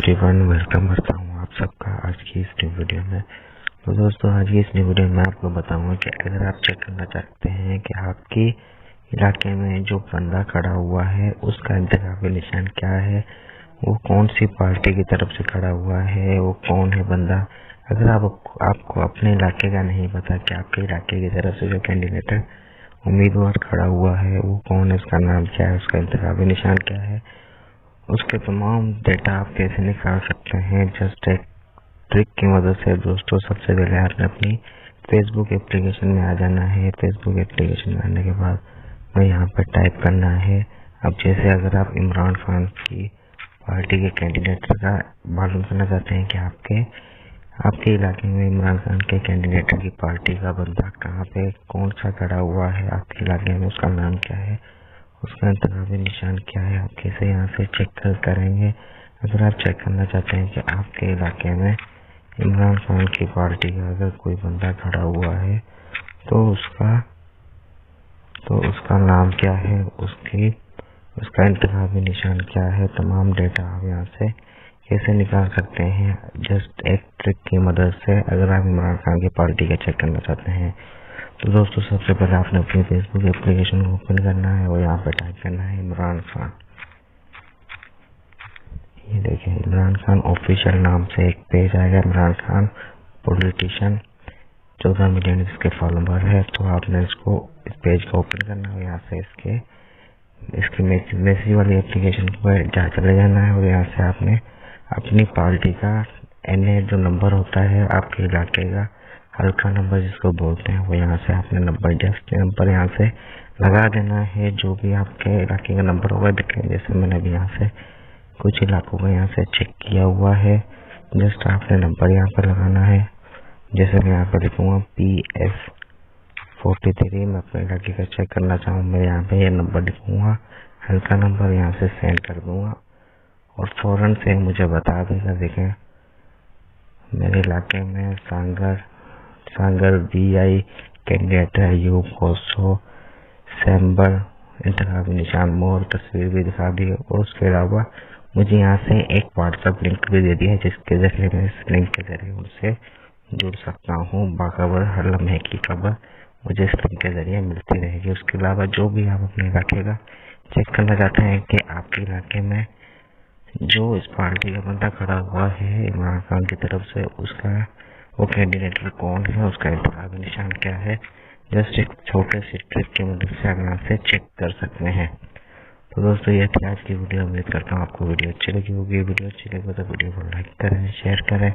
Everyone, welcome करता हूँ आप सबका आज की इस न्यू वीडियो में। तो दोस्तों, आज की इस न्यू वीडियो में आपको बताऊंगा कि अगर आप चेक करना चाहते हैं कि आपके इलाके में जो बंदा खड़ा हुआ है उसका इंतखाबी निशान क्या है, वो कौन सी पार्टी की तरफ से खड़ा हुआ है, वो कौन है बंदा। अगर आपको अपने इलाके का नहीं पता कि आपके इलाके की तरफ से जो कैंडिडेट उम्मीदवार खड़ा हुआ है वो कौन है, उसका नाम क्या है, उसका इंतखाबी निशान क्या है, उसके तमाम डेटा आप कैसे निकाल सकते हैं जस्ट एक ट्रिक की मदद से। दोस्तों, सबसे पहले आपने अपनी फेसबुक एप्लीकेशन में आ जाना है। फेसबुक एप्लीकेशन में आने के बाद मैं यहाँ पर टाइप करना है। अब जैसे अगर आप इमरान खान की पार्टी के कैंडिडेट का मालूम करना चाहते हैं कि आपके इलाके में इमरान खान के कैंडिडेट की पार्टी का बंदा कहाँ पे कौन सा खड़ा हुआ है, आपके इलाके में उसका नाम क्या है, उसका इंतखाबी निशान क्या है, आप कैसे यहाँ से चेक करेंगे। अगर आप चेक करना चाहते हैं कि आपके इलाके में इमरान खान की पार्टी का अगर कोई बंदा खड़ा हुआ है तो उसका नाम क्या है, उसका इंतखाबी निशान क्या है, तमाम डेटा आप यहाँ से कैसे निकाल सकते हैं जस्ट एक ट्रिक की मदद से, अगर आप इमरान खान की पार्टी का चेक करना चाहते हैं। तो दोस्तों, सबसे पहले आपने अपनी फेसबुक एप्लीकेशन को ओपन करना है और यहाँ पे टाइप करना है इमरान खान। ये देखिए, इमरान खान ऑफिशियल नाम से एक पेज आएगा, इमरान खान पॉलिटिशियन, 14 मिलियन इसके फॉलोवर है। तो आपने इस पेज को ओपन करना है, यहाँ से इसके मैसेज वाली एप्लीकेशन पर चले जाना है और यहाँ से आपने अपनी पार्टी का एनए जो नंबर होता है आपके इलाके का, हल्का नंबर जिसको बोलते हैं, वो यहाँ से आपने नंबर यहाँ से लगा देना है। जो भी आपके इलाके का नंबर होगा, देखें जैसे मैंने अभी यहाँ से कुछ इलाकों का यहाँ से चेक किया हुआ है, जस्ट आपने नंबर यहाँ पर लगाना है। जैसे मैं यहाँ पर लिखूंगा PS43, मैं अपने इलाके का चेक करना चाहूँ, मैं यहाँ पे ये नंबर लिखूंगा, हल्का नंबर यहाँ से सेंड कर दूंगा और फौरन से मुझे बता देगा। देखें, मेरे इलाके में सांगर VI कैंडिडेट है, यूब कोसो सैम्बल, इंतखाबी निशान मोर, तस्वीर भी दिखा दी और उसके अलावा मुझे यहाँ से एक व्हाट्सएप लिंक भी दे दिया है, जिसके जरिए मैं इस लिंक के जरिए उनसे जुड़ सकता हूँ। बाखबर हर लम्हे की खबर मुझे इस लिंक के जरिए मिलती रहेगी। उसके अलावा जो भी आप अपने इलाके का चेक करना चाहते हैं कि आपके इलाके में जो इस पार्टी का बंदा खड़ा हुआ है इमरान खान की तरफ से, वो कैंडिडेट कौन है, उसका इंतखाबी निशान क्या है, जस्ट एक छोटे से ट्रिक की मदद से आप यहाँ से चेक कर सकते हैं। तो दोस्तों, ये थी आज की वीडियो। उम्मीद करता हूँ आपको वीडियो अच्छी लगी होगी। वीडियो अच्छी लगी तो वीडियो को लाइक करें, शेयर करें,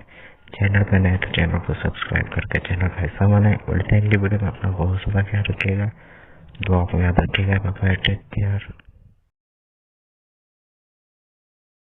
चैनल पर नए तो चैनल को सब्सक्राइब करके चैनल का हिस्सा बने। मिलते हैं अगली वीडियो में, अपना बहुत सारा ख्याल रखिएगा, दुआ को याद रखिएगा। Bye bye, take care.